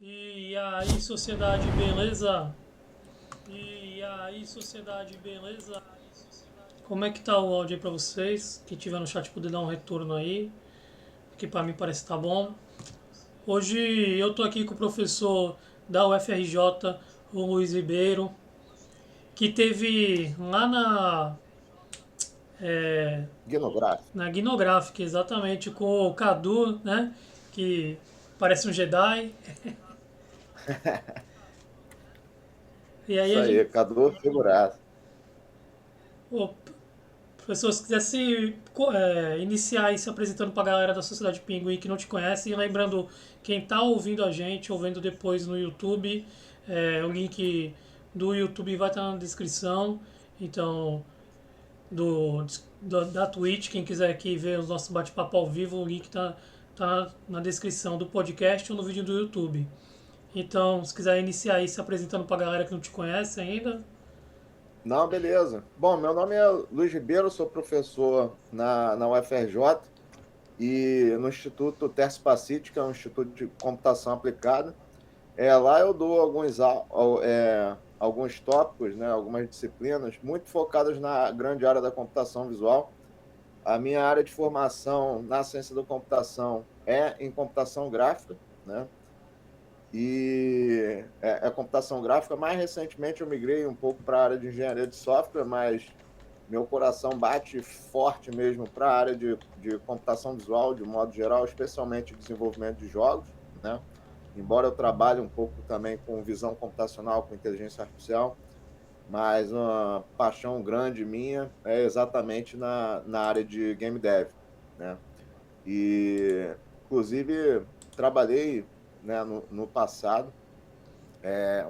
E aí, sociedade, beleza? E aí, sociedade, beleza? Como é que tá o áudio aí pra vocês? Quem tiver no chat poder dar um retorno aí, que pra mim parece que tá bom. Hoje eu tô aqui com o professor da UFRJ, o Luiz Ribeiro, que teve lá é, Guinográfico. na Guinográfica, exatamente, com o Cadu, né? Que parece um Jedi. E aí Isso a gente, aí, Cadu figuraça. Ô, professor, se quisesse iniciar aí se apresentando para a galera da Sociedade Pinguim que não te conhece, e lembrando quem está ouvindo a gente, ou vendo depois no YouTube, o link do YouTube vai estar na descrição, então da Twitch, quem quiser aqui ver os nossos bate-papo ao vivo, o link tá na descrição do podcast ou no vídeo do YouTube. Então, se quiser iniciar aí se apresentando para a galera que não te conhece ainda. Não, beleza. Bom, meu nome é Luiz Ribeiro, sou professor na UFRJ e no Instituto Terce Pacific, que é um instituto de computação aplicada. Lá eu dou alguns tópicos, né, algumas disciplinas muito focadas na grande área da computação visual. A minha área de formação na ciência da computação é em computação gráfica, né? É computação gráfica. Mais recentemente eu migrei um pouco para a área de engenharia de software, mas meu coração bate forte mesmo para a área de computação visual, de modo geral, especialmente desenvolvimento de jogos, né? Embora eu trabalhe um pouco também com visão computacional, com inteligência artificial, mas uma paixão grande minha é exatamente na área de game dev, né? E, inclusive, trabalhei, né, no passado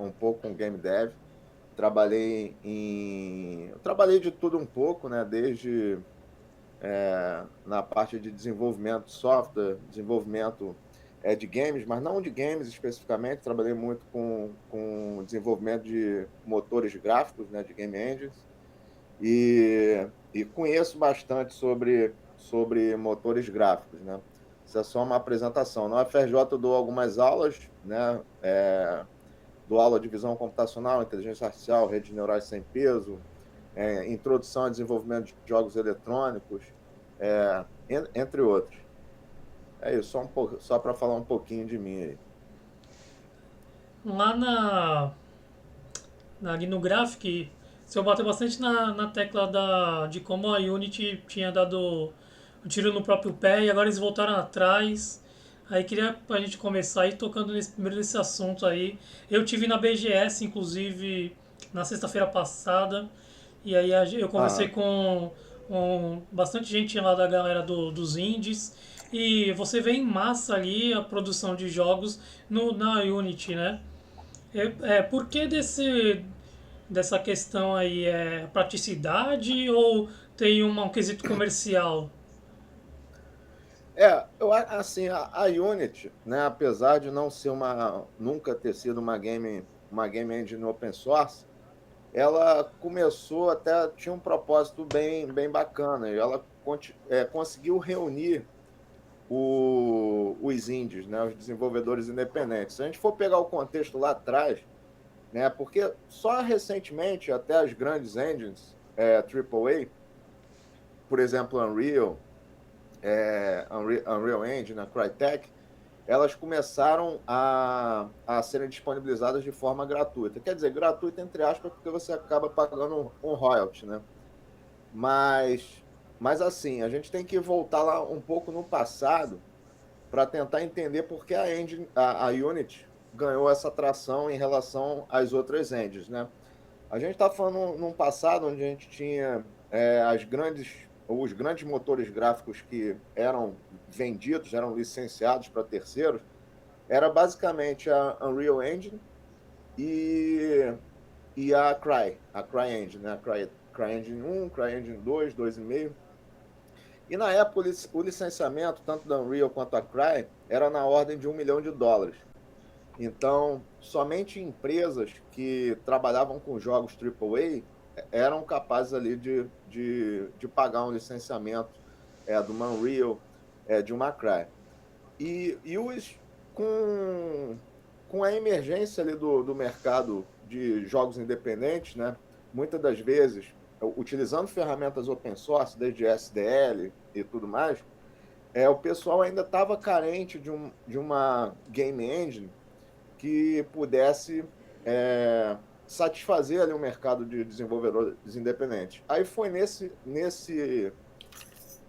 um pouco com game dev. Eu trabalhei de tudo um pouco, né? Desde na parte de desenvolvimento de software, desenvolvimento de games, mas não de games especificamente. Trabalhei muito com desenvolvimento de motores gráficos, né? De game engines. E conheço bastante sobre motores gráficos, né? Isso é só uma apresentação. Na UFRJ eu dou algumas aulas, né? Dou aula de visão computacional, inteligência artificial, redes neurais sem peso, introdução a desenvolvimento de jogos eletrônicos, entre outros. É isso, só para falar um pouquinho de mim aí. Lá na Gnographic, se eu bater bastante na tecla de como a Unity tinha dado um tiro no próprio pé e agora eles voltaram atrás. Aí queria a gente começar aí tocando primeiro nesse assunto aí. Eu tive na BGS, inclusive, na sexta-feira passada, e aí eu conversei Aham. com bastante gente lá da galera dos indies, e você vê em massa ali a produção de jogos na Unity, né? Por que dessa questão aí? É praticidade ou tem um quesito comercial? Assim, a Unity, né, apesar de não ser nunca ter sido uma game engine open source, ela começou até, tinha um propósito bem bacana, e ela conseguiu reunir os indies, né, os desenvolvedores independentes. Se a gente for pegar o contexto lá atrás, né, porque só recentemente até as grandes engines AAA, por exemplo, Unreal Engine, a Crytek, elas começaram a serem disponibilizadas de forma gratuita. Quer dizer, gratuita entre aspas, porque você acaba pagando um royalty, né? Mas, mas assim, a gente tem que voltar lá um pouco no passado para tentar entender por que a Unity ganhou essa tração em relação às outras engines, né? A gente está falando num passado onde a gente tinha os grandes motores gráficos que eram vendidos, eram licenciados para terceiros, era basicamente a Unreal Engine e, e a CryEngine, né? CryEngine 1, CryEngine 2, 2,5. E na época o licenciamento, tanto da Unreal quanto a Cry, era na ordem de US$ 1 milhão. Então, somente empresas que trabalhavam com jogos AAA eram capazes ali de pagar um licenciamento de uma Unreal, de uma Cry. E com, com a emergência ali do mercado de jogos independentes, né, muitas das vezes, utilizando ferramentas open source, desde SDL e tudo mais, o pessoal ainda estava carente de uma game engine que pudesse satisfazer ali o mercado de desenvolvedores independentes. Aí foi nesse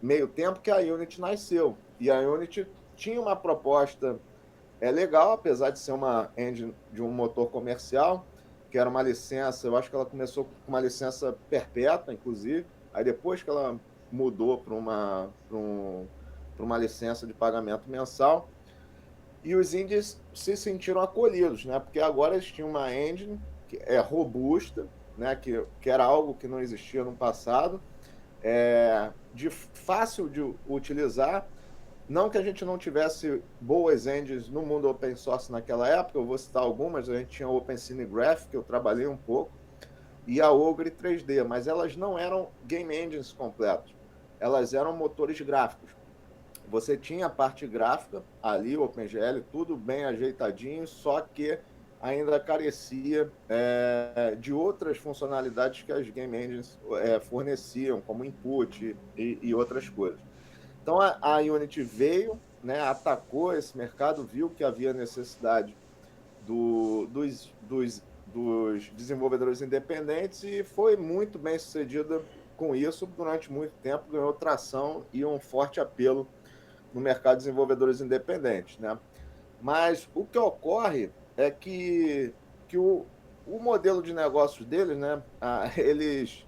meio tempo que a Unity nasceu. E a Unity tinha uma proposta legal, apesar de ser uma engine de um motor comercial, que era uma licença, eu acho que ela começou com uma licença perpétua, inclusive, aí depois que ela mudou para uma licença de pagamento mensal, e os indies se sentiram acolhidos, né? Porque agora eles tinham uma engine que é robusta, né? Que era algo que não existia no passado, de fácil de utilizar. Não que a gente não tivesse boas engines no mundo open source naquela época, eu vou citar algumas, a gente tinha o OpenCine Graph, que eu trabalhei um pouco, e a Ogre 3D, mas elas não eram game engines completos, elas eram motores gráficos. Você tinha a parte gráfica ali, o OpenGL, tudo bem ajeitadinho, só que ainda carecia de outras funcionalidades que as game engines forneciam, como input e outras coisas. Então a Unity veio, né, atacou esse mercado, viu que havia necessidade dos desenvolvedores independentes e foi muito bem sucedida com isso durante muito tempo, ganhou tração e um forte apelo no mercado de desenvolvedores independentes, né? Mas o que ocorre é que o modelo de negócios deles, né, eles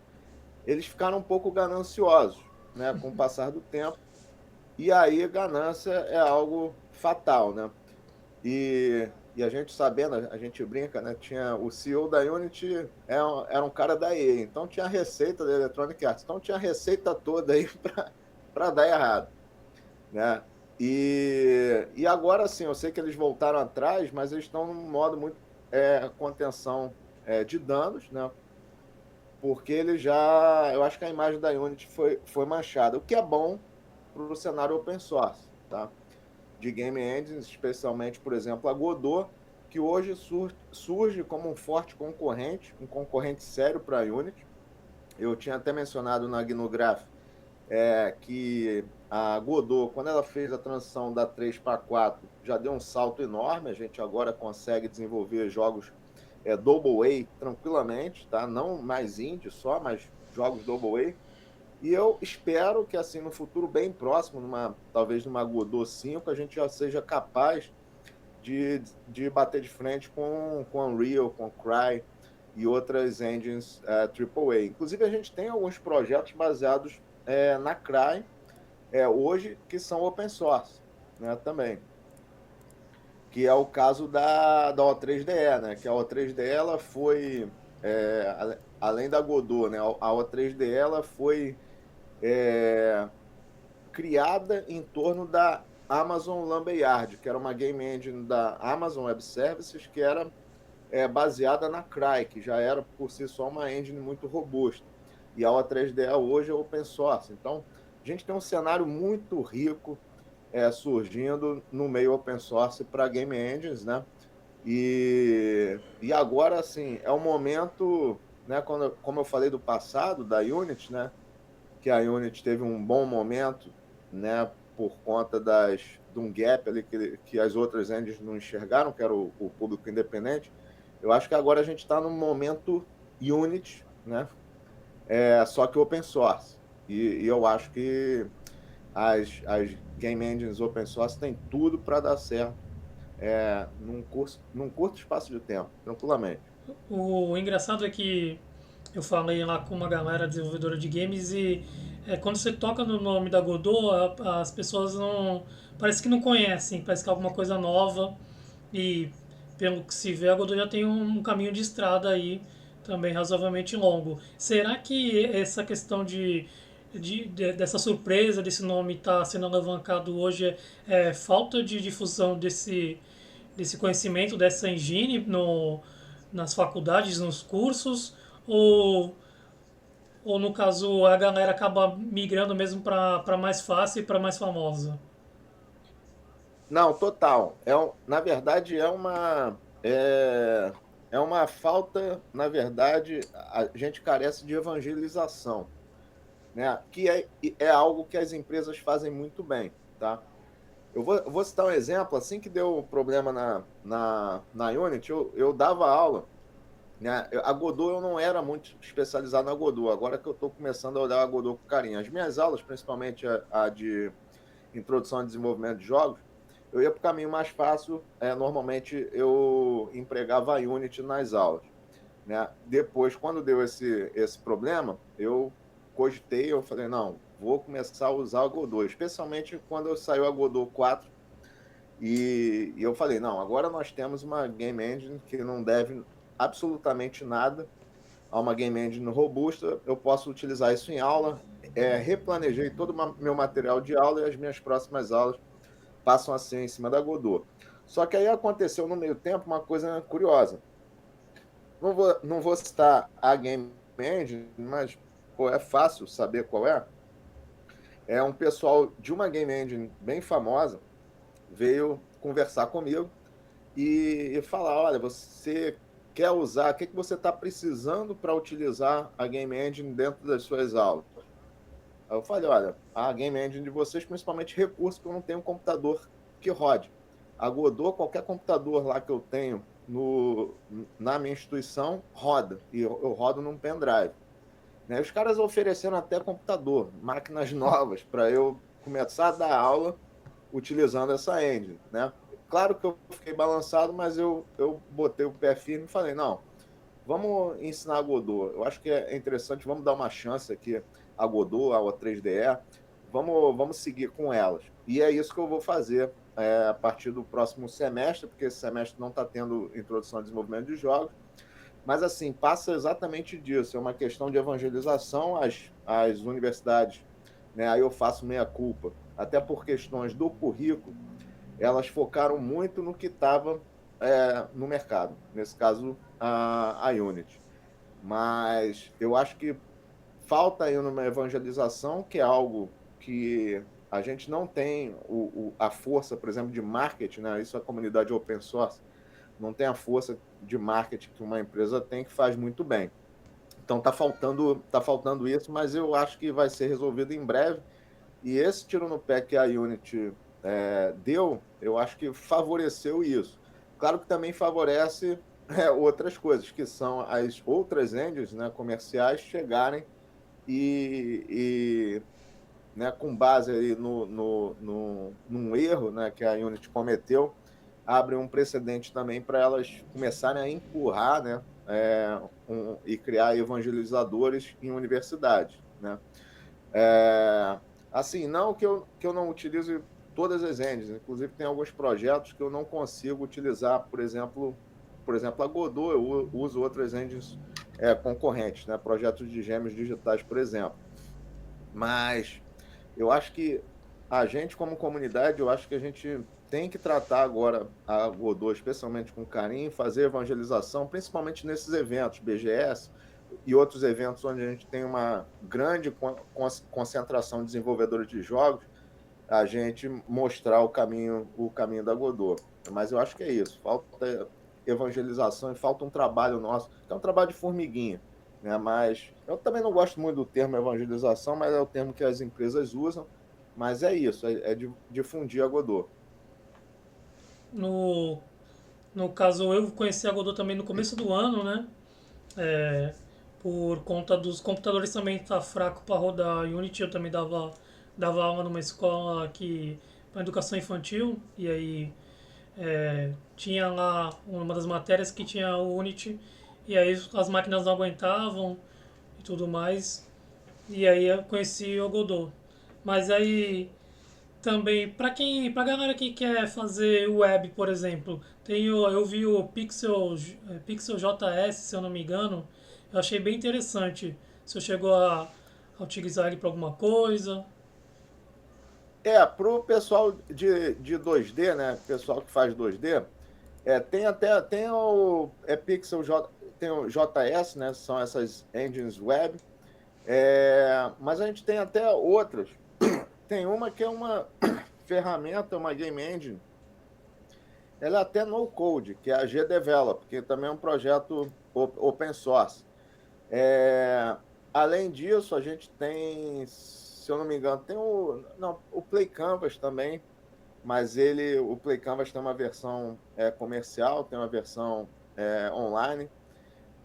ficaram um pouco gananciosos, né, com o passar do tempo, e aí ganância é algo fatal, né? E a gente sabendo, a gente brinca, né? Tinha o CEO da Unity, era um cara da EA, então tinha a receita da Electronic Arts, então tinha a receita toda aí para dar errado, né? E agora sim, eu sei que eles voltaram atrás, mas eles estão num modo muito contenção de danos, né? Porque ele já, eu acho que a imagem da Unity foi manchada, o que é bom para o cenário open source, tá? De game engines, especialmente, por exemplo, a Godot, que hoje surge como um forte concorrente, um concorrente sério para a Unity. Eu tinha até mencionado na GNU Graph que a Godot, quando ela fez a transição da 3 para 4, já deu um salto enorme. A gente agora consegue desenvolver jogos Double A tranquilamente, tá? Não mais indie só, mas jogos Double A. E eu espero que, assim, no futuro bem próximo, talvez numa Godot 5, a gente já seja capaz de bater de frente com Unreal, com Cry e outras engines AAA. Inclusive, a gente tem alguns projetos baseados na Cry hoje que são open source, né, também. Que é o caso da O3DE, né? Que a O3DE ela foi, além da Godot, né? A O3DE ela foi criada em torno da Amazon Lumberyard, que era uma game engine da Amazon Web Services, que era baseada na Cry, que já era por si só uma engine muito robusta. E a O3DE hoje é open source. Então, a gente tem um cenário muito rico surgindo no meio open source para game engines, né? E agora, assim, é o momento, né, como eu falei do passado, da Unity, né? Que a Unity teve um bom momento, né, por conta de um gap ali que as outras engines não enxergaram, que era o público independente. Eu acho que agora a gente está no momento Unity, né, só que open source. E eu acho que as game engines open source têm tudo para dar certo num curto espaço de tempo, tranquilamente. O engraçado é que eu falei lá com uma galera desenvolvedora de games e quando você toca no nome da Godot, as pessoas não. Parece que não conhecem, parece que é alguma coisa nova. E pelo que se vê, a Godot já tem um caminho de estrada aí também razoavelmente longo. Será que essa questão dessa surpresa desse nome estar sendo alavancado hoje é falta de difusão desse conhecimento, dessa engine nas faculdades, nos cursos? Ou, ou no caso a galera acaba migrando mesmo para mais fácil e para mais famosa? Não, total. Na verdade, é, é uma falta, na verdade, a gente carece de evangelização, né? Que é algo que as empresas fazem muito bem, tá? Eu vou citar um exemplo. Assim que deu problema na Unity, eu dava aula, né? A Godot, eu não era muito especializado na Godot. Agora que eu estou começando a olhar a Godot com carinho. As minhas aulas, principalmente a de introdução e desenvolvimento de jogos, eu ia para o caminho mais fácil. Normalmente eu empregava a Unity nas aulas, né? Depois, quando deu esse problema, eu falei, não, vou começar a usar a Godot, especialmente quando saiu a Godot 4, e eu falei, não, agora nós temos uma game engine que não deve absolutamente nada a uma game engine robusta, eu posso utilizar isso em aula. Replanejei todo o meu material de aula e as minhas próximas aulas passam a ser em cima da Godot. Só que aí aconteceu no meio tempo uma coisa curiosa. Não vou citar a game engine, mas pô, é fácil saber qual é. É um pessoal de uma game engine bem famosa veio conversar comigo e falar, olha, você quer usar, o que você está precisando para utilizar a game engine dentro das suas aulas? Aí eu falei, olha, a game engine de vocês, principalmente recurso, que eu não tenho um computador que rode. A Godot, qualquer computador lá que eu tenho na minha instituição, roda. E eu rodo num pendrive. Né? Os caras ofereceram até computador, máquinas novas, para eu começar a dar aula utilizando essa engine. Né? Claro que eu fiquei balançado, mas eu botei o pé firme e falei, não, vamos ensinar a Godot. Eu acho que é interessante, vamos dar uma chance aqui a Godot, a O3DE, vamos seguir com elas. E é isso que eu vou fazer a partir do próximo semestre, porque esse semestre não está tendo introdução ao desenvolvimento de jogos, mas assim, passa exatamente disso, é uma questão de evangelização às universidades, né? Aí eu faço meia-culpa, até por questões do currículo, elas focaram muito no que estava no mercado, nesse caso a Unity. Mas eu acho que falta aí uma evangelização, que é algo que a gente não tem a força, por exemplo, de marketing, né? Isso é a comunidade open source, não tem a força de marketing que uma empresa tem, que faz muito bem. Então tá faltando isso, mas eu acho que vai ser resolvido em breve. E esse tiro no pé que a Unity deu, eu acho que favoreceu isso. Claro que também favorece outras coisas, que são as outras engines, né, comerciais chegarem e né, com base aí num erro, né, que a Unity cometeu, abre um precedente também para elas começarem a empurrar, né, e criar evangelizadores em universidades, né? Assim, não que eu não utilize todas as engines, inclusive tem alguns projetos que eu não consigo utilizar, por exemplo, a Godot, eu uso outras engines concorrentes, né, projetos de gêmeos digitais, por exemplo. Mas eu acho que a gente, como comunidade, eu acho que a gente tem que tratar agora a Godot, especialmente com carinho, fazer evangelização, principalmente nesses eventos, BGS e outros eventos onde a gente tem uma grande concentração de desenvolvedores de jogos, a gente mostrar o caminho da Godot. Mas eu acho que é isso, falta evangelização e falta um trabalho nosso, que é um trabalho de formiguinha, né? Mas eu também não gosto muito do termo evangelização, mas é o termo que as empresas usam, mas é isso, é difundir a Godot. No, no caso, eu conheci a Godot também no começo do ano, né? É, por conta dos computadores também estar fraco para rodar Unity, eu também dava aula numa escola que para educação infantil e aí tinha lá uma das matérias que tinha o Unity e aí as máquinas não aguentavam e tudo mais e aí eu conheci o Godot. Mas aí também pra galera que quer fazer web, por exemplo, eu vi o Pixel JS, se eu não me engano, eu achei bem interessante. Você chegou a utilizar ele para alguma coisa? Para o pessoal de 2D, né? Pessoal que faz 2D, tem o Pixel tem o JS, né? São essas engines web. Mas a gente tem até outras. Tem uma que é uma ferramenta, uma game engine, ela é até no code, que é a GDevelop, que também é um projeto open source. É, além disso, a gente tem, se eu não me engano, tem o Play Canvas também, mas o Play Canvas tem uma versão comercial, tem uma versão online.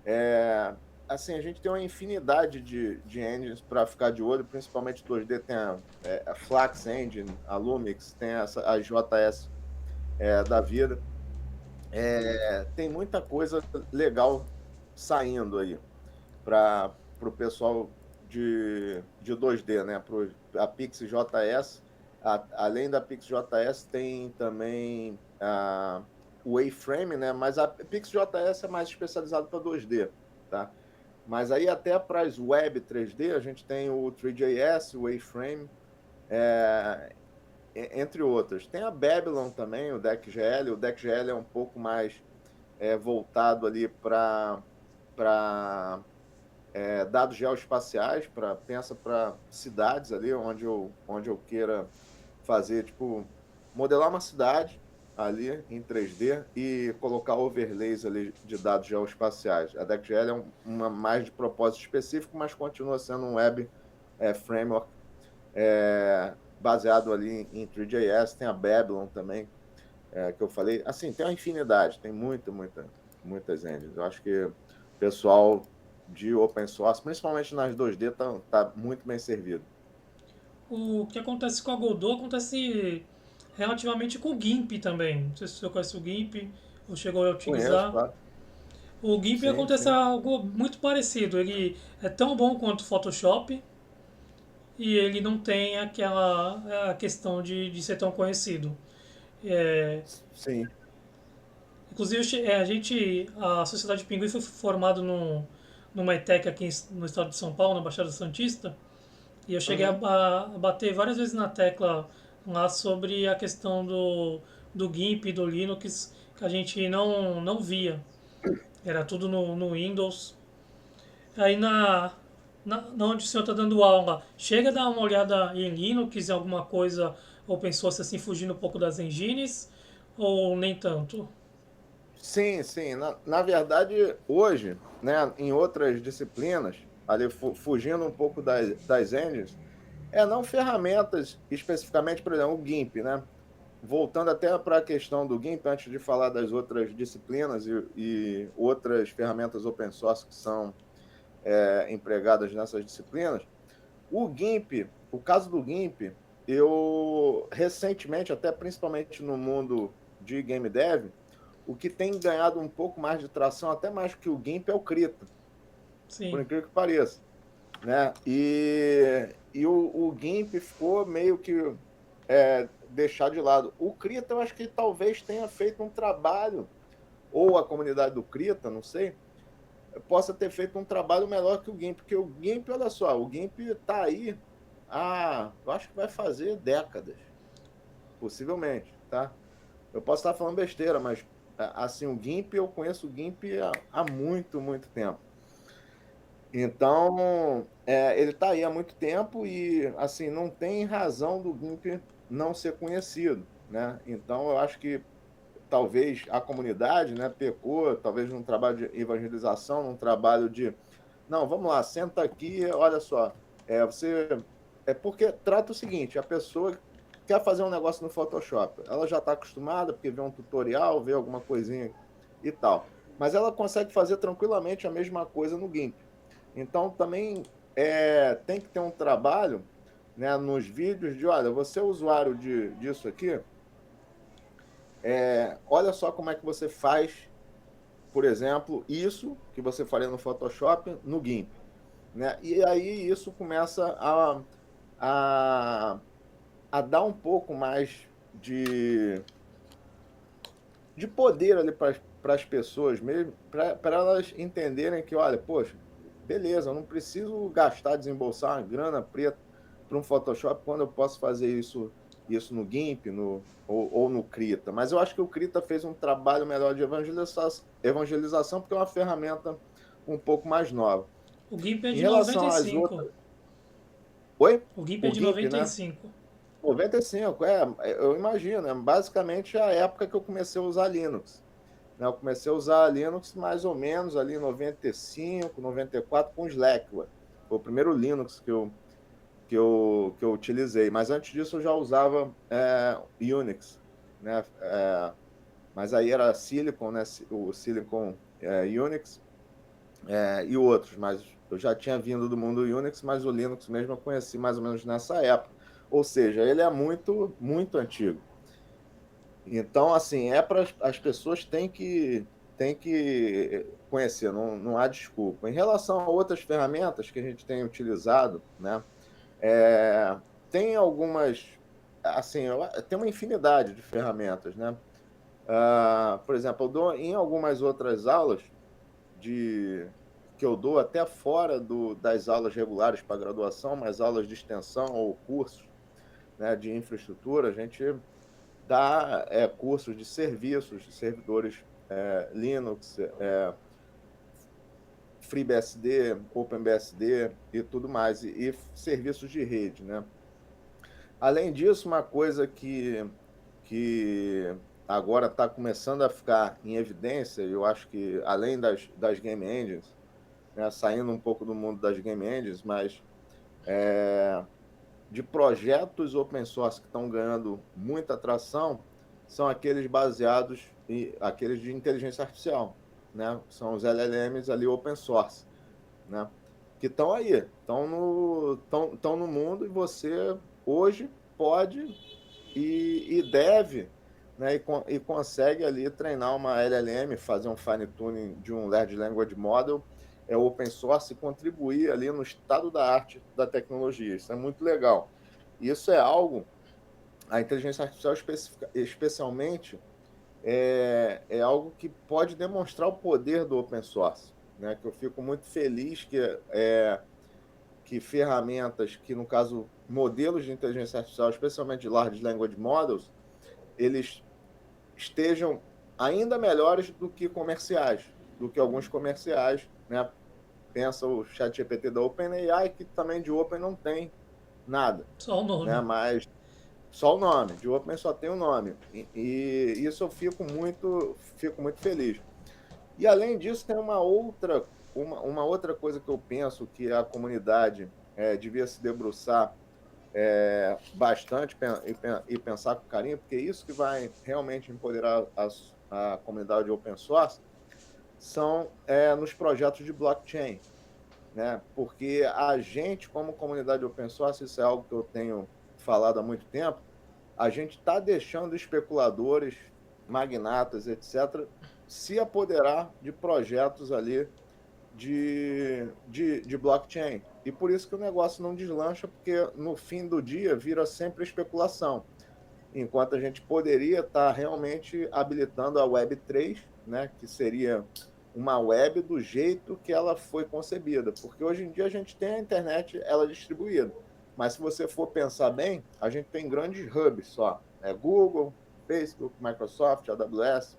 É, assim, a gente tem uma infinidade de engines para ficar de olho, principalmente 2D, tem a Flax Engine, a Lumix, tem a JS da vida. Tem muita coisa legal saindo aí para o pessoal de 2D, né? A PixJS, além da PixJS, tem também o A-Frame, né? Mas a PixJS é mais especializado para 2D, tá? Mas aí até para as web 3D, a gente tem o 3JS, o A-Frame, entre outras. Tem a Babylon também, o DeckGL. O DeckGL é um pouco mais voltado ali para dados geoespaciais, pensa para cidades ali, onde eu queira fazer, tipo, modelar uma cidade ali em 3D e colocar overlays ali de dados geoespaciais. A DeckGL é uma mais de propósito específico, mas continua sendo um web framework baseado ali em 3JS. Tem a Babylon também, que eu falei. Assim, tem uma infinidade, tem muitas engines. Eu acho que o pessoal de open source, principalmente nas 2D, tá muito bem servido. O que acontece com a Godot acontece relativamente com o GIMP também. Não sei se você conhece o GIMP ou chegou a Conheço, utilizar. claro. O GIMP Sim, acontece sim. algo muito parecido. Ele é tão bom quanto o Photoshop e ele não tem aquela a questão de ser tão conhecido. É, Sim. inclusive, a Sociedade Pinguim foi formada numa ETEC aqui no estado de São Paulo, na Baixada Santista, e eu cheguei Uhum. a bater várias vezes na tecla lá sobre a questão do GIMP e do Linux, que a gente não via. Era tudo no Windows. Aí na onde o senhor está dando aula, chega a dar uma olhada em Linux, em alguma coisa open source assim, fugindo um pouco das engines, ou nem tanto? Sim, sim. Na verdade, hoje, né, em outras disciplinas, ali fugindo um pouco das engines, não ferramentas especificamente, por exemplo, o GIMP, né? Voltando até para a questão do GIMP, antes de falar das outras disciplinas e outras ferramentas open source que são empregadas nessas disciplinas, o caso do GIMP, eu recentemente, até principalmente no mundo de game dev, o que tem ganhado um pouco mais de tração, até mais que o GIMP, é o Krita, por Sim. incrível que pareça, né? E o GIMP ficou meio que deixado de lado. O Krita, eu acho que talvez tenha feito um trabalho, ou a comunidade do Krita, não sei, possa ter feito um trabalho melhor que o GIMP, porque o GIMP, olha só, o GIMP está aí eu acho que vai fazer décadas, possivelmente, tá? Eu posso estar falando besteira, mas assim, o GIMP, eu conheço o GIMP há muito tempo. Então, ele está aí há muito tempo e, assim, não tem razão do GIMP não ser conhecido, né? Então, eu acho que talvez a comunidade, né, pecou, talvez num trabalho de evangelização, num trabalho de, não, vamos lá, senta aqui, olha só, porque trata o seguinte, a pessoa quer fazer um negócio no Photoshop, ela já está acostumada, porque vê um tutorial, vê alguma coisinha e tal, mas ela consegue fazer tranquilamente a mesma coisa no GIMP. Então, também tem que ter um trabalho, né, nos vídeos de, olha, você é usuário disso aqui, olha só como é que você faz, por exemplo, isso que você faria no Photoshop, no GIMP, né? E aí isso começa a, a dar um pouco mais de poder ali para as pessoas mesmo, para elas entenderem que, olha, poxa, beleza, eu não preciso gastar, desembolsar uma grana preta para um Photoshop quando eu posso fazer isso no GIMP ou no Krita. Mas eu acho que o Krita fez um trabalho melhor de evangelização porque é uma ferramenta um pouco mais nova. O GIMP é Em de relação noventa e às cinco. outras. Oi? O GIMP é O de GIMP, noventa e né? cinco. 95, eu imagino, é basicamente a época que eu comecei a usar Linux, né? Eu comecei a usar Linux mais ou menos ali em 95, 94 com Slackware. Foi o primeiro Linux que eu utilizei, mas antes disso eu já usava Unix, né? Mas aí era Silicon, né? O Silicon Unix e outros, mas eu já tinha vindo do mundo Unix, mas o Linux mesmo eu conheci mais ou menos nessa época. Ou seja, ele é muito, muito antigo. Então, assim, para as pessoas têm que conhecer, não há desculpa. Em relação a outras ferramentas que a gente tem utilizado, né? É, tem algumas, assim, tem uma infinidade de ferramentas, né? Por exemplo, eu dou em algumas outras aulas de que eu dou até fora das aulas regulares para graduação, mas aulas de extensão ou cursos, né, de infraestrutura, a gente dá cursos de serviços, de servidores Linux, FreeBSD, OpenBSD e tudo mais, e serviços de rede, né? Além disso, uma coisa que agora está começando a ficar em evidência, eu acho que além das game engines, né, saindo um pouco do mundo das game engines, mas de projetos open source que estão ganhando muita atração, são aqueles baseados aqueles de inteligência artificial, né? São os LLMs ali open source, né? Que estão aí, estão no mundo e você hoje pode e deve, né, e consegue ali treinar uma LLM, fazer um fine tuning de um Large Language Model open source e contribuir ali no estado da arte da tecnologia. Isso é muito legal. Isso é algo, a inteligência artificial especialmente, é algo que pode demonstrar o poder do open source, né? Que eu fico muito feliz que ferramentas, que no caso modelos de inteligência artificial, especialmente de Large Language Models, eles estejam ainda melhores do que comerciais, do que alguns comerciais, né? Pensa o ChatGPT da OpenAI, que também de Open não tem nada, Só o né? nome. Mas só o nome, de Open só tem o nome. E isso eu fico muito feliz. E além disso, tem uma outra coisa que eu penso que a comunidade devia se debruçar bastante e pensar com carinho, porque é isso que vai realmente empoderar a comunidade open source, são nos projetos de blockchain, né? Porque a gente, como comunidade open source, isso é algo que eu tenho falado há muito tempo, a gente está deixando especuladores, magnatas, etc., se apoderar de projetos ali de blockchain. E por isso que o negócio não deslancha, porque no fim do dia vira sempre especulação. Enquanto a gente poderia estar realmente habilitando a Web3, né, que seria uma web do jeito que ela foi concebida. Porque hoje em dia a gente tem a internet ela distribuída. Mas se você for pensar bem, a gente tem grandes hubs só. Google, Facebook, Microsoft, AWS.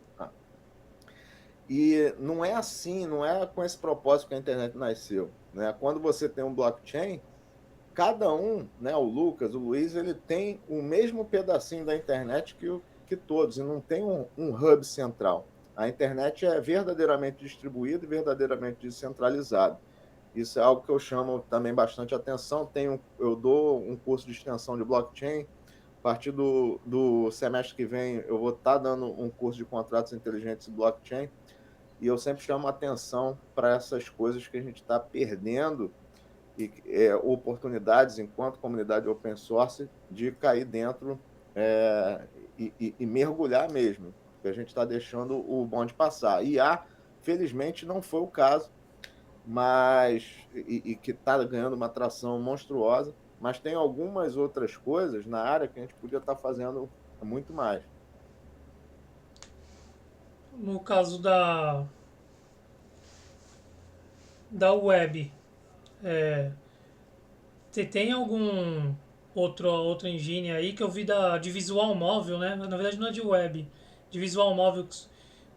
E não é assim, não é com esse propósito que a internet nasceu, né? Quando você tem um blockchain, cada um, né, o Lucas, o Luiz, ele tem o mesmo pedacinho da internet que todos, e não tem um hub central. A internet é verdadeiramente distribuída e verdadeiramente descentralizada. Isso é algo que eu chamo também bastante atenção. Eu dou um curso de extensão de blockchain. A partir do semestre que vem, eu vou estar dando um curso de contratos inteligentes e blockchain. E eu sempre chamo atenção para essas coisas que a gente está perdendo e oportunidades enquanto comunidade open source de cair dentro é, e mergulhar mesmo, porque a gente está deixando o bonde passar. Felizmente, não foi o caso, mas e que está ganhando uma atração monstruosa, mas tem algumas outras coisas na área que a gente podia estar fazendo muito mais. No caso da web, é, você tem algum outro engine aí que eu vi de visual móvel, né? Na verdade não é de web, de visual móvel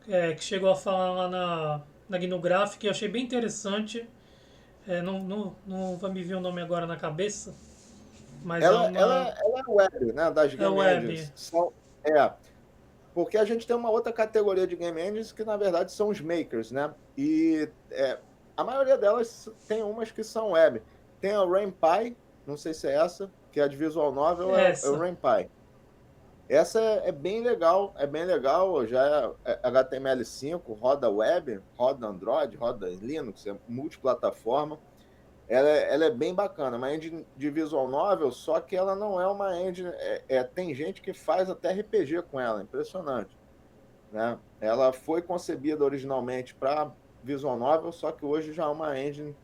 que chegou a falar lá na GNU Graphic, eu achei bem interessante. Não vai me vir o nome agora na cabeça, Mas é uma. Ela é web, né, das É game web. engines. É, porque a gente tem uma outra categoria de game engines que, na verdade, são os makers, né? E a maioria delas tem umas que são web. Tem a RainPy, não sei se é essa, que é a de Visual Novel, é o Essa. RainPy. Essa é bem legal, já é HTML5, roda web, roda Android, roda Linux, é multiplataforma. Ela é bem bacana, uma engine de visual novel, só que ela não é uma engine. Tem gente que faz até RPG com ela, impressionante. Né? Ela foi concebida originalmente para visual novel, só que hoje já é uma engine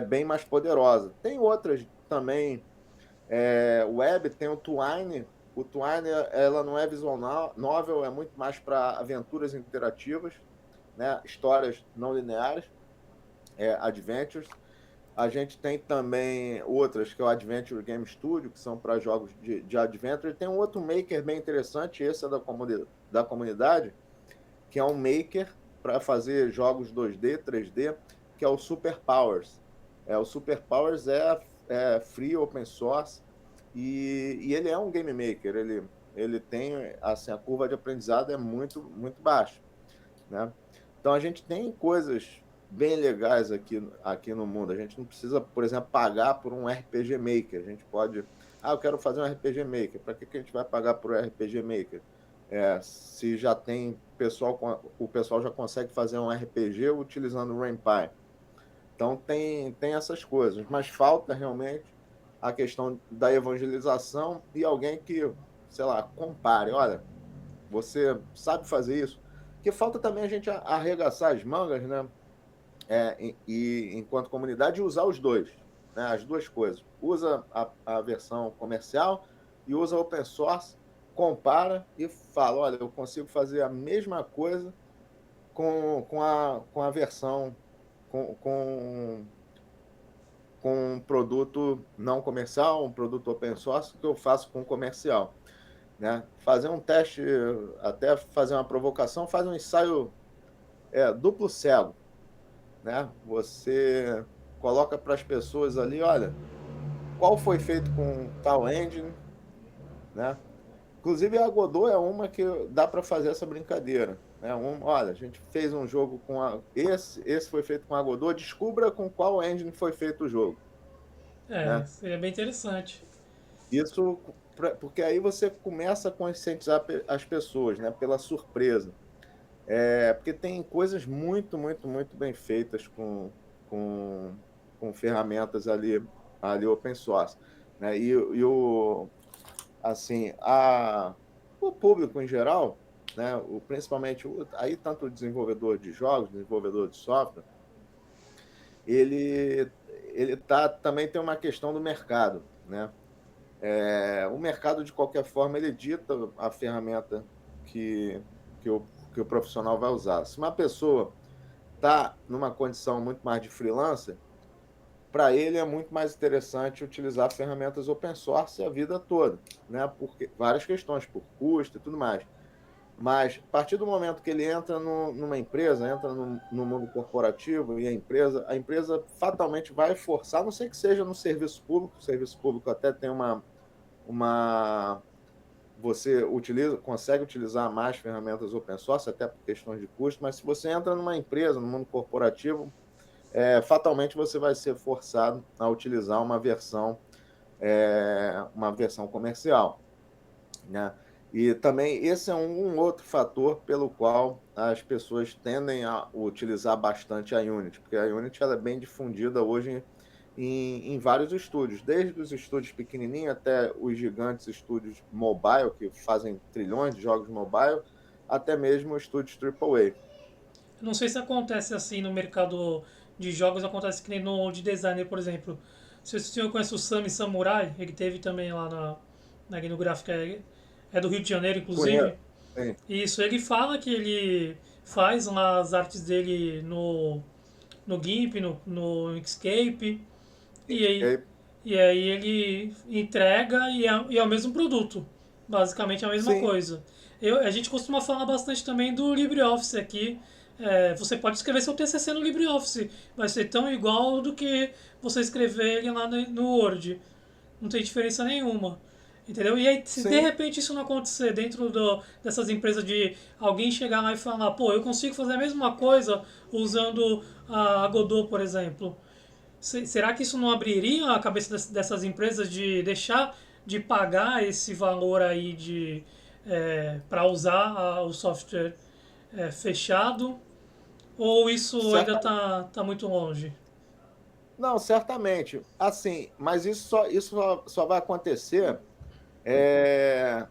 bem mais poderosa. Tem outras também web, tem o Twine. O Twine ela não é visual novel, é muito mais para aventuras interativas, né? Histórias não lineares, adventures. A gente tem também outras, que é o Adventure Game Studio, que são para jogos de Adventure. E tem um outro maker bem interessante, esse é da comunidade, que é um maker para fazer jogos 2D, 3D, que é o Super Powers. O Super Powers é free, open source, e ele é um game maker. Ele tem, assim, a curva de aprendizado é muito, muito baixa, né? Então a gente tem coisas bem legais aqui no mundo. A gente não precisa, por exemplo, pagar por um RPG Maker. A gente pode. Eu quero fazer um RPG Maker. Para que a gente vai pagar por um RPG Maker? Se já tem o pessoal já consegue fazer um RPG utilizando o RainPy. Então tem essas coisas, mas falta realmente a questão da evangelização e alguém que, sei lá, compare. Olha, você sabe fazer isso? Porque falta também a gente arregaçar as mangas, né? Enquanto comunidade, usar os dois, né? As duas coisas. Usa a versão comercial e usa open source, compara e fala, olha, eu consigo fazer a mesma coisa com a versão, com, com, com um produto não comercial, um produto open source, que eu faço com comercial. Né? Fazer um teste, até fazer uma provocação, faz um ensaio duplo cego. Né? Você coloca para as pessoas ali, olha, qual foi feito com tal engine, né? Inclusive a Godot é uma que dá para fazer essa brincadeira, né? Olha, a gente fez um jogo esse foi feito com a Godot, descubra com qual engine foi feito o jogo, né? Seria bem interessante. Isso porque aí você começa a conscientizar as pessoas, né? Pela surpresa. Porque tem coisas muito, muito, muito bem feitas com, com ferramentas ali open source. Né? Assim, o público em geral, né? Principalmente aí tanto o desenvolvedor de jogos, desenvolvedor de software, ele, também tem uma questão do mercado. Né? O mercado, de qualquer forma, ele dita a ferramenta que o profissional vai usar. Se uma pessoa está numa condição muito mais de freelancer, para ele é muito mais interessante utilizar ferramentas open source a vida toda, né? Porque várias questões, por custo e tudo mais. Mas a partir do momento que ele entra numa empresa, entra no mundo corporativo e a empresa fatalmente vai forçar, a não ser que seja no serviço público, o serviço público até tem você consegue utilizar mais ferramentas open source, até por questões de custo, mas se você entra numa empresa, no mundo corporativo, fatalmente você vai ser forçado a utilizar uma versão comercial. Né? E também esse é um outro fator pelo qual as pessoas tendem a utilizar bastante a Unity, porque a Unity ela é bem difundida hoje em vários estúdios, desde os estúdios pequenininhos até os gigantes estúdios mobile, que fazem trilhões de jogos mobile, até mesmo estúdios AAA. Não sei se acontece assim no mercado de jogos, acontece que nem no de designer, por exemplo. Se o senhor conhece o Sami Samurai, ele teve também lá na Game Gráfica, é do Rio de Janeiro, inclusive. Conheço, sim. Isso, ele fala que ele faz lá as artes dele no GIMP, no Inkscape, e aí, Inkscape. e aí ele entrega e é o mesmo produto. Basicamente é a mesma Sim, coisa. A gente costuma falar bastante também do LibreOffice aqui. Você pode escrever seu TCC no LibreOffice. Vai ser tão igual do que você escrever ele lá no Word. não tem diferença nenhuma. Entendeu? E aí, se de Sim, repente isso não acontecer dentro dessas empresas de alguém chegar lá e falar, pô, eu consigo fazer a mesma coisa usando a Godot, por exemplo. Será que isso não abriria a cabeça dessas empresas de deixar de pagar esse valor aí de para usar o software fechado? Ou isso ainda certa, tá muito longe? não, certamente. Assim, mas isso só vai acontecer é,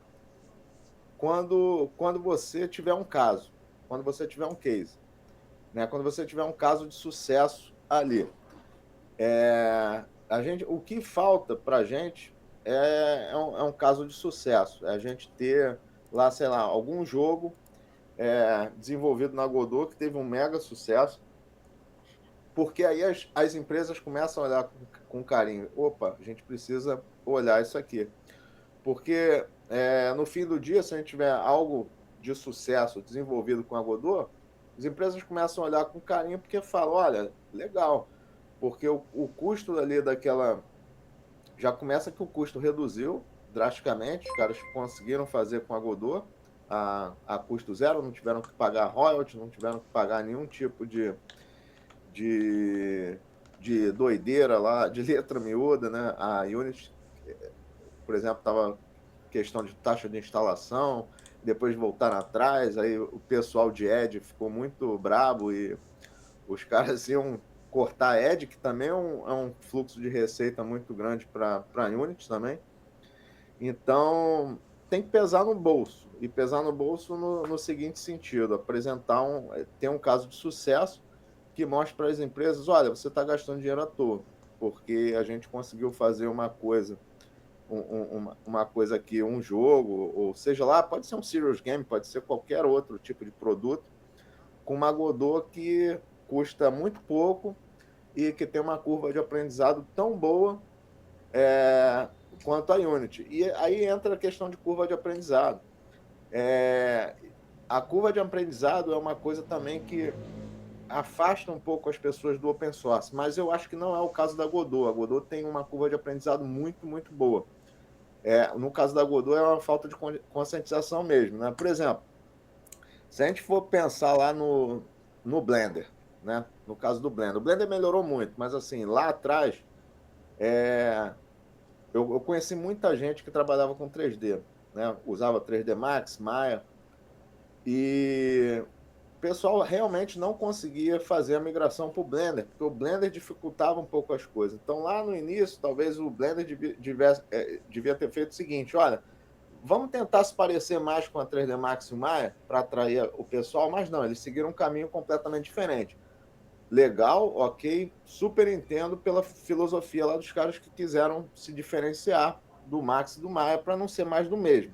quando você tiver um caso, quando você tiver um case, né? Quando você tiver um caso de sucesso ali. O que falta para a gente é um caso de sucesso. É a gente ter lá, sei lá, algum jogo desenvolvido na Godot que teve um mega sucesso, porque aí as empresas começam a olhar com carinho. Opa, a gente precisa olhar isso aqui. Porque no fim do dia, se a gente tiver algo de sucesso desenvolvido com a Godot, as empresas começam a olhar com carinho porque falam, olha, legal, porque o custo ali daquela já começa que o custo reduziu drasticamente, os caras conseguiram fazer com a Godot a custo zero, não tiveram que pagar royalties, não tiveram que pagar nenhum tipo de, de doideira lá, de letra miúda, né? A Unity, por exemplo, estava questão de taxa de instalação, depois voltaram atrás, aí o pessoal de Edge ficou muito brabo e os caras iam cortar Edge, que também é um fluxo de receita muito grande para a Unity também. Então, tem que pesar no bolso. E pesar no bolso no seguinte sentido: ter um caso de sucesso que mostre para as empresas: olha, você está gastando dinheiro à toa, porque a gente conseguiu fazer uma coisa, uma coisa aqui, um jogo, ou seja lá, pode ser um serious game, pode ser qualquer outro tipo de produto, com uma Godot que custa muito pouco e que tem uma curva de aprendizado tão boa é, quanto a Unity. E aí entra a questão de curva de aprendizado. É, a curva de aprendizado é uma coisa também que afasta um pouco as pessoas do open source, mas eu acho que não é o caso da Godot. A Godot tem uma curva de aprendizado muito, muito boa. No caso da Godot, é uma falta de conscientização mesmo. Né? Por exemplo, se a gente for pensar lá no Blender, né? No caso do Blender, o Blender melhorou muito, mas assim, lá atrás, é, eu conheci muita gente que trabalhava com 3D, né? Usava 3D Max, Maya, e o pessoal realmente não conseguia fazer a migração para o Blender, porque o Blender dificultava um pouco as coisas. Então, lá no início, talvez o Blender devia ter feito o seguinte: olha, vamos tentar se parecer mais com a 3D Max e o Maya para atrair o pessoal, mas não, eles seguiram um caminho completamente diferente. Legal, ok, super entendo pela filosofia lá dos caras que quiseram se diferenciar do Max e do Maia para não ser mais do mesmo.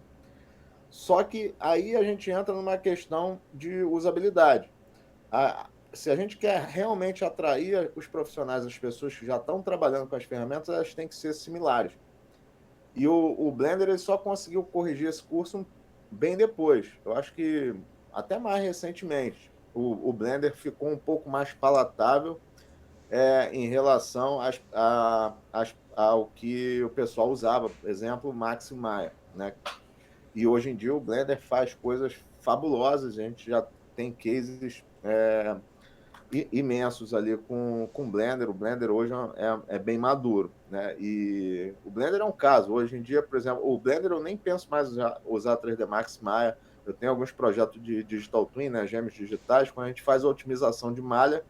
Só que aí a gente entra numa questão de usabilidade. Se a gente quer realmente atrair os profissionais, as pessoas que já estão trabalhando com as ferramentas, elas têm que ser similares. E o Blender ele só conseguiu corrigir esse curso bem depois. Eu acho que até mais recentemente. O Blender ficou um pouco mais palatável em relação ao que o pessoal usava, por exemplo, o Max e Maya, né? E hoje em dia o Blender faz coisas fabulosas, a gente já tem cases imensos ali com o Blender. O Blender hoje é bem maduro, né? E o Blender é um caso. Hoje em dia, por exemplo, o Blender eu nem penso mais usar 3D Max Maya. Eu tenho alguns projetos de Digital Twin, né? Gêmeos digitais, quando a gente faz a otimização de malha,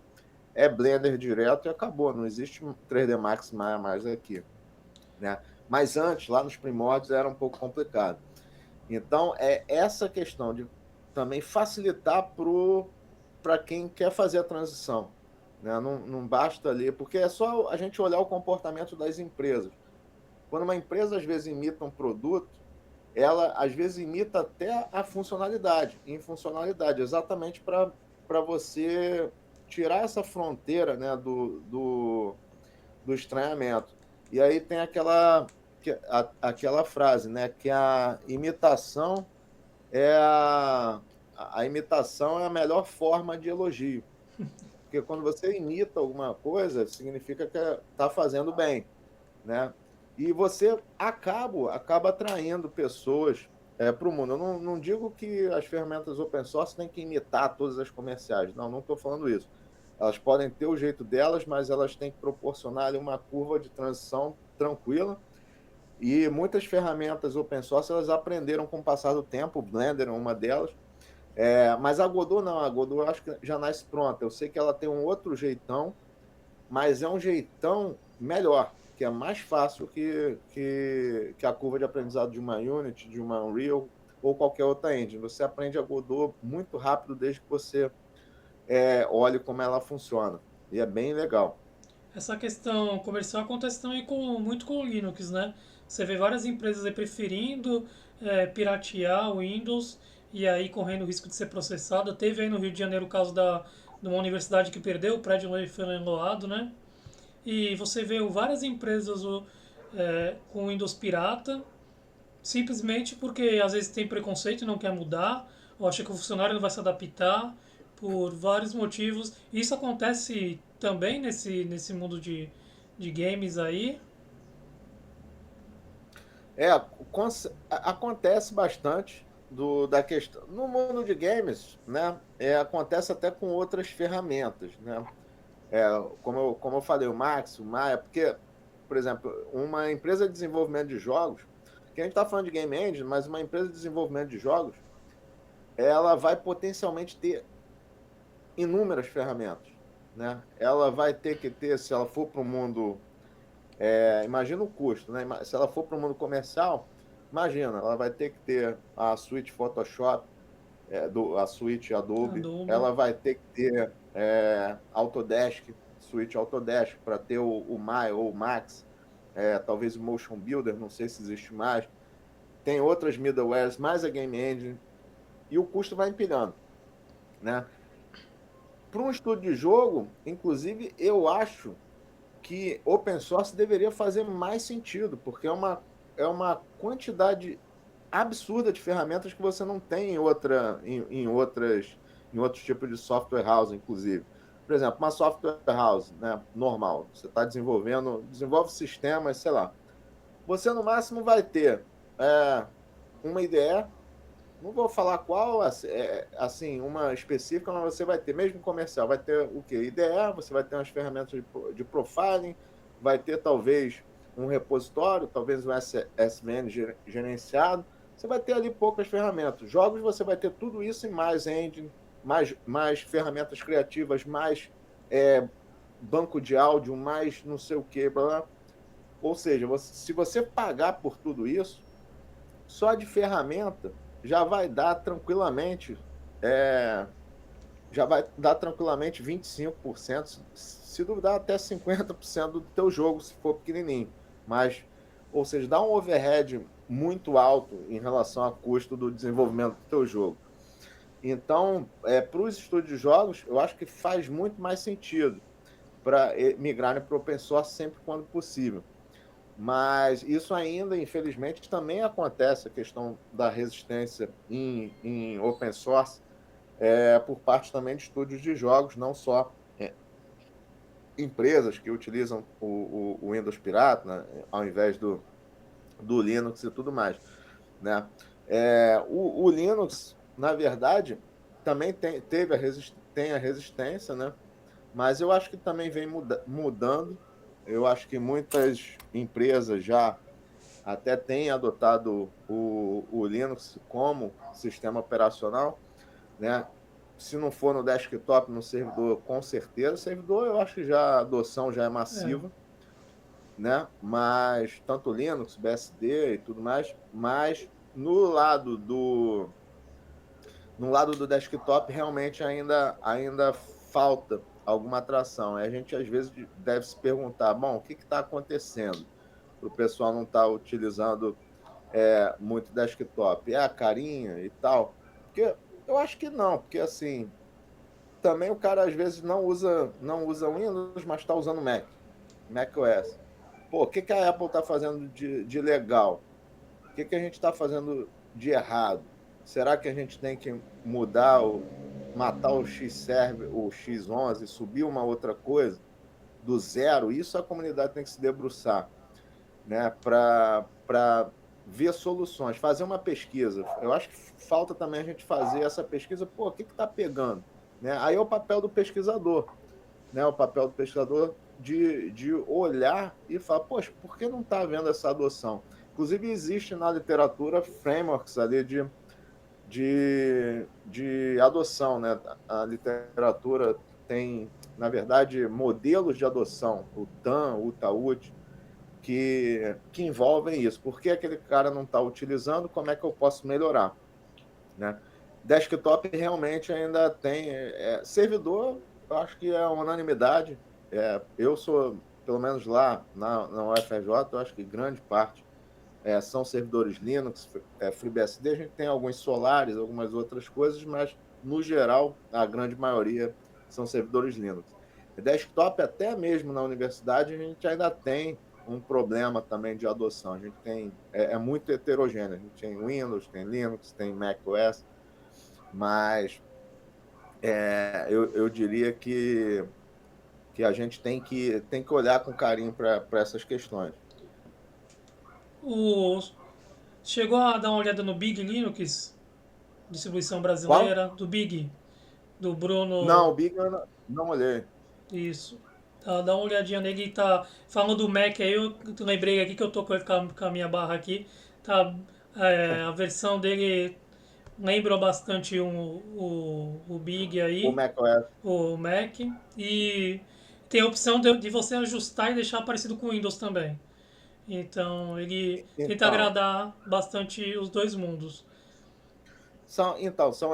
é Blender direto e acabou. Não existe 3D Max Maya mais aqui, né? Mas antes, lá nos primórdios, era um pouco complicado. Então, é essa questão de também facilitar para quem quer fazer a transição. Né? Não basta ali, porque é só a gente olhar o comportamento das empresas. Quando uma empresa, às vezes, imita um produto, ela, às vezes, imita até a funcionalidade, infuncionalidade, exatamente para você tirar essa fronteira, né, do estranhamento. E aí tem aquela frase, né, que a imitação é a melhor forma de elogio. Porque quando você imita alguma coisa, significa que está fazendo bem, né? E você acaba atraindo pessoas para o mundo. Eu não digo que as ferramentas open source têm que imitar todas as comerciais. Não estou falando isso. Elas podem ter o jeito delas, mas elas têm que proporcionar ali uma curva de transição tranquila. E muitas ferramentas open source elas aprenderam com o passar do tempo. O Blender é uma delas. Mas a Godot não. A Godot eu acho que já nasce pronta. Eu sei que ela tem um outro jeitão, mas é um jeitão melhor, que é mais fácil que a curva de aprendizado de uma Unity, de uma Unreal ou qualquer outra engine. Você aprende a Godot muito rápido desde que você olhe como ela funciona. E é bem legal. Essa questão comercial acontece também muito com o Linux, né? Você vê várias empresas aí preferindo piratear o Windows e aí correndo o risco de ser processado. Teve aí no Rio de Janeiro o caso de uma universidade que perdeu, o prédio foi leiloado, né? E você vê várias empresas com Windows pirata, simplesmente porque às vezes tem preconceito e não quer mudar, ou acha que o funcionário não vai se adaptar, por vários motivos. Isso acontece também nesse mundo de games aí. É, acontece bastante da questão. No mundo de games, né? Acontece até com outras ferramentas, né? É, como eu falei, o Max, o Maya, porque, por exemplo, uma empresa de desenvolvimento de jogos, que a gente está falando de Game Engine, mas uma empresa de desenvolvimento de jogos, ela vai potencialmente ter inúmeras ferramentas, né? Ela vai ter que ter, se ela for para o mundo, imagina o custo, né? Se ela for para o mundo comercial, imagina, ela vai ter que ter a suite Photoshop, a suite Adobe, Adobe. ela vai ter que ter Autodesk, suite Autodesk, para ter o Maya ou o Max, talvez o Motion Builder, não sei se existe mais. Tem outras middlewares, mais a Game Engine, e o custo vai empilhando, né? Para um estúdio de jogo, inclusive, eu acho que open source deveria fazer mais sentido, porque é uma quantidade absurda de ferramentas que você não tem em outros tipos de software house, inclusive. Por exemplo, uma software house, né, normal, você está desenvolve sistemas, sei lá. Você no máximo vai ter uma IDE, não vou falar qual, assim, uma específica, mas você vai ter, mesmo comercial, vai ter o quê? IDE, você vai ter umas ferramentas de profiling, vai ter talvez um repositório, talvez um SVN gerenciado, você vai ter ali poucas ferramentas. Jogos, você vai ter tudo isso e mais engine, mais ferramentas criativas, mais banco de áudio, mais não sei o quê, blá, blá. Ou seja, se você pagar por tudo isso, só de ferramenta já vai dar tranquilamente, já vai dar tranquilamente 25%, se duvidar até 50% do teu jogo, se for pequenininho. Mas, ou seja, dá um overhead muito alto em relação ao custo do desenvolvimento do teu jogo. Então, para os estúdios de jogos, eu acho que faz muito mais sentido para migrarem para o open source sempre quando possível. Mas isso ainda, infelizmente, também acontece, a questão da resistência em open source, por parte também de estúdios de jogos, não só empresas que utilizam o Windows pirata, né, ao invés do Linux e tudo mais, né? O Linux, na verdade, também tem a resistência, né? Mas eu acho que também vem mudando. Eu acho que muitas empresas já até têm adotado o Linux como sistema operacional, né? Se não for no desktop, no servidor, com certeza. O servidor, eu acho que já a adoção já é É. massiva, né? Mas tanto Linux, BSD e tudo mais, mas no lado do desktop realmente ainda falta alguma atração. A gente às vezes deve se perguntar, bom, o que está acontecendo para o pessoal não estar utilizando muito desktop? É a carinha e tal? Porque eu acho que não, porque assim, também o cara às vezes não usa Windows, mas está usando Mac OS. Pô, o que a Apple está fazendo de legal? O que a gente está fazendo de errado? Será que a gente tem que matar o X-Server, o X11, subir uma outra coisa do zero? Isso a comunidade tem que se debruçar. né, para ver soluções, fazer uma pesquisa. Eu acho que falta também a gente fazer essa pesquisa, pô, o que está pegando? Né? Aí é o papel do pesquisador, né? O papel do pesquisador de olhar e falar, poxa, por que não está havendo essa adoção? Inclusive, existe na literatura frameworks ali de adoção, né? A literatura tem, na verdade, modelos de adoção, o TAM, o TAUT, que envolvem isso. Por que aquele cara não está utilizando? Como é que eu posso melhorar? Né? Desktop realmente ainda tem. Servidor, eu acho que é uma unanimidade. Eu sou, pelo menos lá na UFRJ, eu acho que grande parte são servidores Linux, FreeBSD. A gente tem alguns Solaris, algumas outras coisas, mas, no geral, a grande maioria são servidores Linux. Desktop, até mesmo na universidade, a gente ainda tem um problema também de adoção. A gente tem muito heterogêneo. A gente tem Windows, tem Linux, tem macOS, mas eu diria que a gente tem que olhar com carinho para essas questões. O, chegou a dar uma olhada no Big Linux, distribuição Qual? brasileira, do Big, do Não, Bruno. o Big eu não olhei. Isso. Dá uma olhadinha nele e tá. Falando do Mac aí, eu lembrei aqui que eu tô com a minha barra aqui. Tá, a versão dele lembra bastante o Big O aí, macOS. o Mac. E tem a opção de você ajustar e deixar parecido com o Windows também. Então ele tenta Então, agradar bastante os dois mundos. são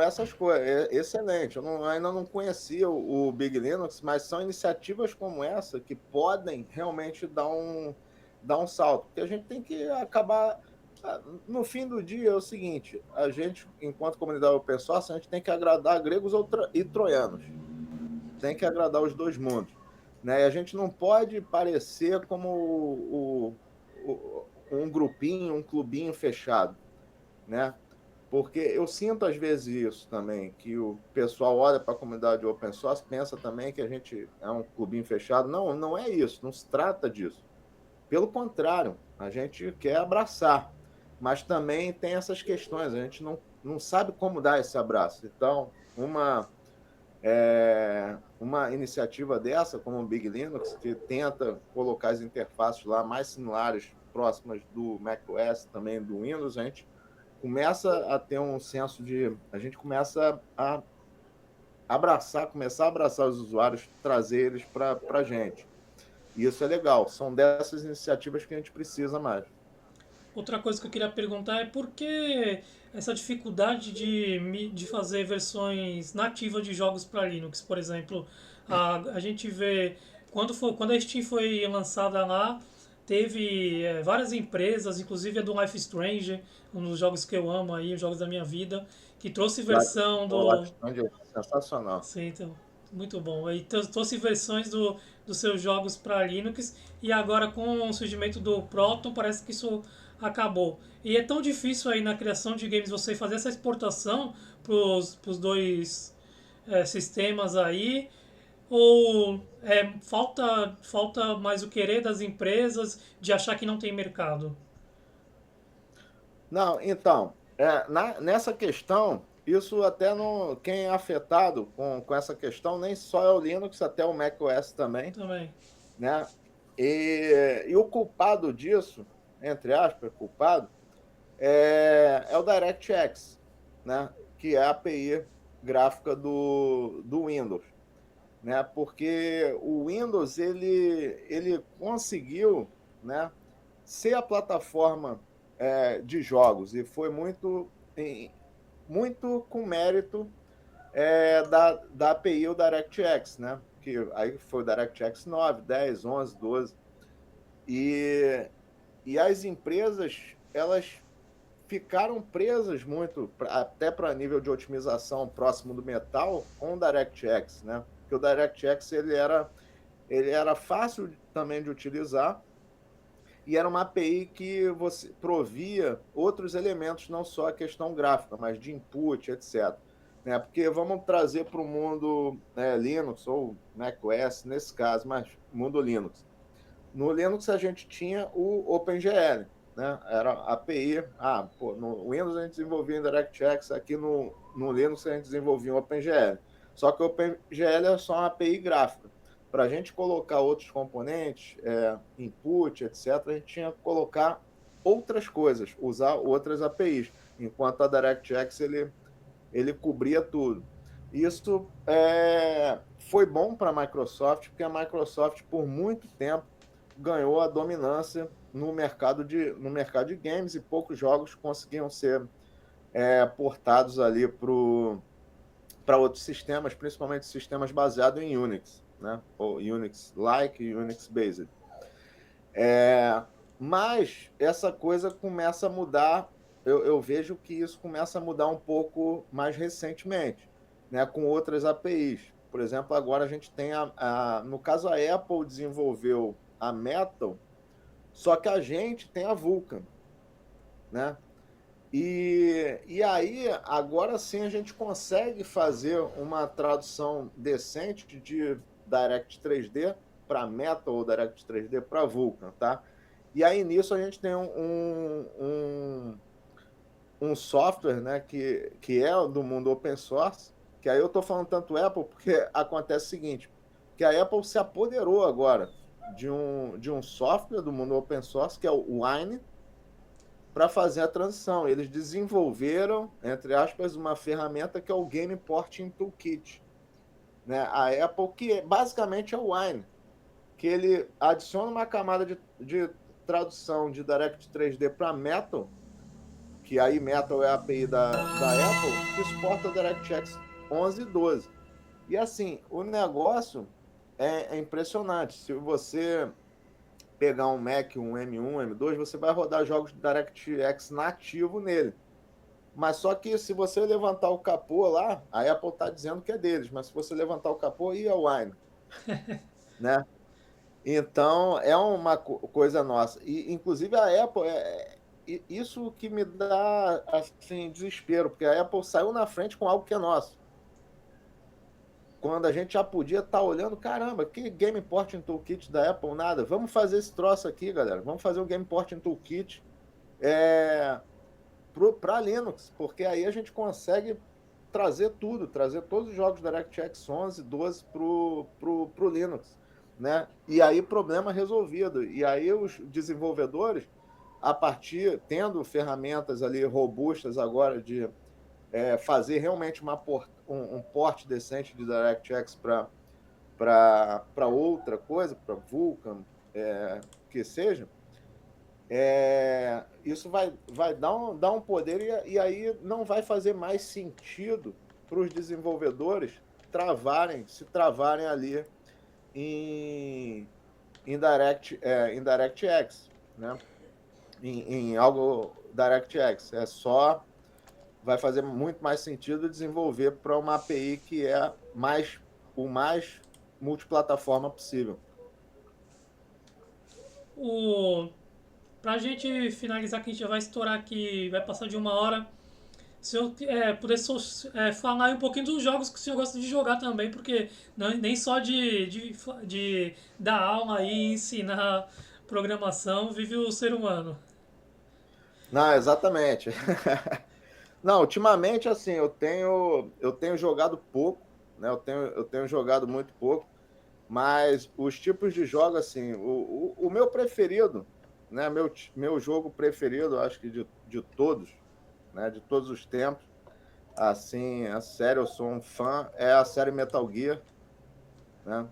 essas coisas. Excelente. Ainda não conhecia o Big Linux, mas são iniciativas como essa que podem realmente dar um salto. Porque a gente tem que acabar. No fim do dia é o seguinte: a gente, enquanto comunidade open source, a gente tem que agradar gregos e troianos. Tem que agradar os dois mundos. Né? E a gente não pode parecer como um grupinho, um clubinho fechado. Né? Porque eu sinto às vezes isso também, que o pessoal olha para a comunidade open source, pensa também que a gente é um clubinho fechado. Não, não é isso, não se trata disso. Pelo contrário, a gente quer abraçar, mas também tem essas questões, a gente não sabe como dar esse abraço. Então, uma iniciativa dessa, como o Big Linux, que tenta colocar as interfaces lá mais similares, próximas do macOS, também do Windows, a gente começa a ter um senso de. A gente começa a começar a abraçar os usuários, trazer eles para a gente. E isso é legal. São dessas iniciativas que a gente precisa mais. Outra coisa que eu queria perguntar é por que essa dificuldade de fazer versões nativas de jogos para Linux, por exemplo. A gente vê, quando a Steam foi lançada lá, teve várias empresas, inclusive a do Life is Strange, um dos jogos que eu amo aí, os jogos da minha vida, que trouxe versão O do. Life Strange é sensacional. Sim, então, muito bom. Aí trouxe versões dos seus jogos para Linux e agora com o surgimento do Proton parece que isso acabou. E é tão difícil aí na criação de games você fazer essa exportação para os dois sistemas aí, ou falta mais o querer das empresas de achar que não tem mercado? Não, então, nessa questão, isso até não. Quem é afetado com essa questão nem só é o Linux, até o macOS também. Também. Né? E o culpado disso, entre aspas, culpado, é o DirectX, né? Que é a API gráfica do Windows. Né? Porque o Windows ele conseguiu, né, ser a plataforma de jogos e foi muito com mérito da API, o DirectX, né? Que aí foi o DirectX 9, 10, 11, 12. E, e as empresas, elas ficaram presas muito, até para nível de otimização próximo do metal, com o DirectX, né? Porque o DirectX ele era fácil também de utilizar e era uma API que você provia outros elementos, não só a questão gráfica, mas de input, etc. Né? Porque vamos trazer para o mundo Linux ou macOS, nesse caso, mas mundo Linux. No Linux a gente tinha o OpenGL, né? Era a API. No Windows a gente desenvolvia em DirectX, aqui no Linux a gente desenvolvia o OpenGL. Só que o OpenGL é só uma API gráfica. Para a gente colocar outros componentes, input, etc., a gente tinha que colocar outras coisas, usar outras APIs, enquanto a DirectX ele cobria tudo. Isso foi bom para a Microsoft, porque a Microsoft, por muito tempo, ganhou a dominância no mercado de games, e poucos jogos conseguiam ser portados ali para outros sistemas, principalmente sistemas baseados em Unix, né? Ou Unix-like, Unix-based. Mas essa coisa começa a mudar, eu vejo que isso começa a mudar um pouco mais recentemente, né, com outras APIs. Por exemplo, agora a gente tem no caso a Apple desenvolveu a Metal, só que a gente tem a Vulkan, né? E aí, agora sim, a gente consegue fazer uma tradução decente de Direct 3D para Metal ou Direct 3D para Vulkan, tá? E aí, nisso, a gente tem um software, né, que é do mundo open source, que aí eu estou falando tanto Apple porque acontece o seguinte, que a Apple se apoderou agora de um software do mundo open source, que é o Wine, para fazer a transição. Eles desenvolveram, entre aspas, uma ferramenta que é o Game Porting Toolkit, né? A Apple, que basicamente é o Wine, que ele adiciona uma camada de tradução de Direct 3D para Metal, que aí Metal é a API da Apple, que suporta DirectX 11 e 12. E assim, o negócio é impressionante. Se você pegar um Mac, um M1, M2, você vai rodar jogos de DirectX nativo nele. Mas só que se você levantar o capô lá, a Apple está dizendo que é deles, mas se você levantar o capô, é o Wine, né? Então, é uma coisa nossa. E, inclusive, a Apple, isso que me dá assim, desespero, porque a Apple saiu na frente com algo que é nosso. Quando a gente já podia estar olhando, caramba, que Game Porting Toolkit da Apple, nada. Vamos fazer esse troço aqui, galera. Vamos fazer o Game Porting Toolkit para Linux, porque aí a gente consegue trazer tudo, trazer todos os jogos DirectX 11, 12 pro Linux, né? E aí problema resolvido. E aí os desenvolvedores, tendo ferramentas ali robustas agora de fazer realmente um port decente de DirectX para outra coisa, para Vulkan, que seja, isso vai dar um poder, e aí não vai fazer mais sentido para os desenvolvedores se travarem ali em, em DirectX, né? Em algo DirectX. Vai fazer muito mais sentido desenvolver para uma API que é o mais multiplataforma possível. Pra gente finalizar, que a gente já vai estourar aqui, vai passar de 1 hora. Se eu pudesse falar um pouquinho dos jogos que o senhor gosta de jogar também, porque nem só de dar aula e ensinar programação vive o ser humano. Não, exatamente. Não, ultimamente, assim, eu tenho jogado pouco, né? Eu tenho jogado muito pouco, mas os tipos de jogo, assim, o meu preferido, né? Meu jogo preferido, acho que de todos, né? De todos os tempos, assim, a série, eu sou um fã, é a série Metal Gear, né?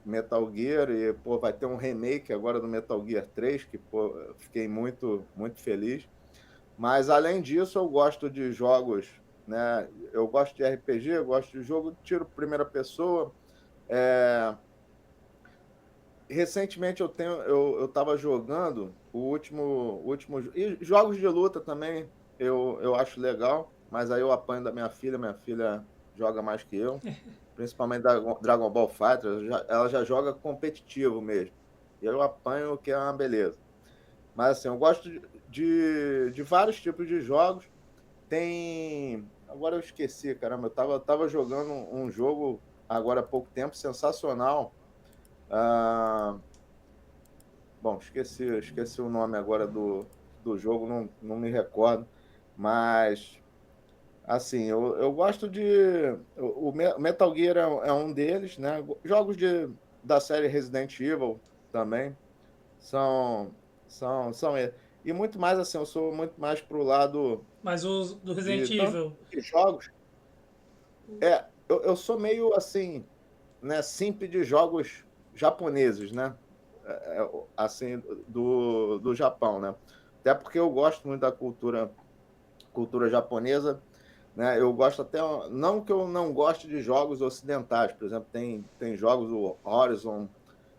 Metal Gear, e, pô, vai ter um remake agora do Metal Gear 3, que, pô, eu fiquei muito, muito feliz. Mas, além disso, eu gosto de jogos, né? Eu gosto de RPG, eu gosto de jogo de tiro primeira pessoa. Recentemente eu estava jogando e jogos de luta também eu acho legal, mas aí eu apanho da minha filha joga mais que eu, principalmente da Dragon Ball Fighter, ela já joga competitivo mesmo, e eu apanho, que é uma beleza. Mas assim, eu gosto de vários tipos de jogos. Agora eu esqueci, caramba, eu tava jogando um jogo agora há pouco tempo, sensacional. Bom, esqueci o nome agora do jogo, não me recordo, mas assim, eu gosto de. O Metal Gear é um deles, né? Jogos da série Resident Evil também são, são eles. E muito mais assim, eu sou muito mais pro lado Mas os do de Resident tanto Evil. de jogos. Eu sou meio assim, né, simples de jogos japoneses, né? Assim, do Japão, né? Até porque eu gosto muito da cultura japonesa, né? Eu gosto até, não que eu não goste de jogos ocidentais, por exemplo, tem jogos,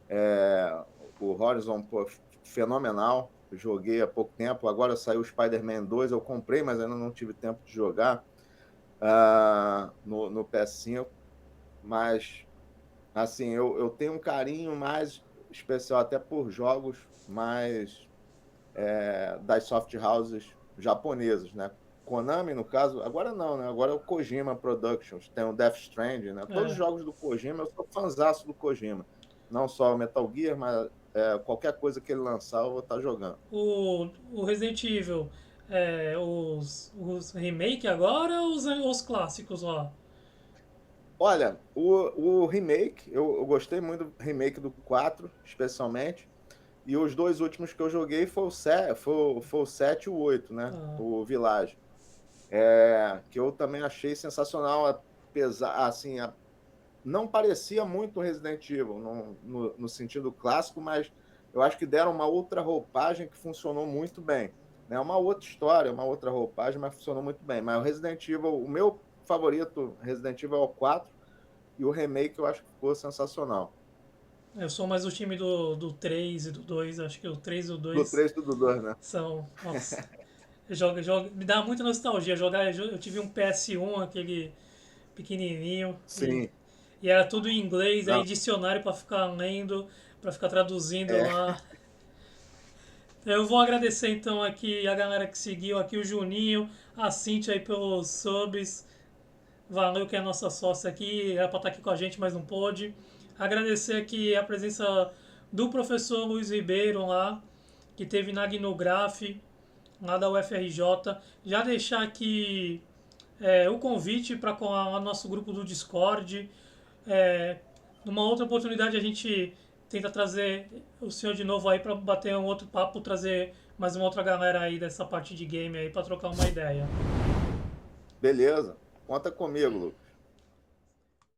é, o Horizon, pô, fenomenal, eu joguei há pouco tempo, agora saiu o Spider-Man 2, eu comprei, mas ainda não tive tempo de jogar no PS5, mas assim, eu tenho um carinho mais especial até por jogos mais das soft houses japonesas, né? Konami, no caso, agora não, né? Agora é o Kojima Productions, tem o Death Stranding, né? Todos os É, jogos do Kojima, eu sou fãzaço do Kojima. Não só o Metal Gear, mas qualquer coisa que ele lançar, eu vou estar jogando. o Resident Evil, os remake agora ou os clássicos lá? Olha, o remake, eu gostei muito do remake do 4, especialmente. E os dois últimos que eu joguei foi o 7 e o 8, né? Ah, O Village. Que eu também achei sensacional, apesar, assim, não parecia muito Resident Evil no sentido clássico, mas eu acho que deram uma outra roupagem que funcionou muito bem. Né? Uma outra história, uma outra roupagem, mas funcionou muito bem. Mas o Resident Evil, o meu favorito Resident Evil é o 4 e o remake eu acho que ficou sensacional. eu sou mais do time do 3 e do 2. Acho que o 3 e o Do 2 3 e do 2, né? são. Nossa, me dá muita nostalgia jogar. Eu tive um PS1, aquele pequenininho, Sim. e era tudo em inglês, aí Não, dicionário para ficar lendo, para ficar traduzindo é, lá. Eu vou agradecer então aqui a galera que seguiu, aqui o Juninho, a Cintia aí pelos subs. Valeu que é a nossa sócia aqui, era para estar aqui com a gente, mas não pôde. Agradecer aqui a presença do professor Luiz Ribeiro lá, que teve na Gnograf, lá da UFRJ. Já deixar aqui o convite para o nosso grupo do Discord. É, numa outra oportunidade a gente tenta trazer o senhor de novo aí para bater um outro papo, trazer mais uma outra galera aí dessa parte de game aí para trocar uma ideia. beleza. Conta comigo, Lu.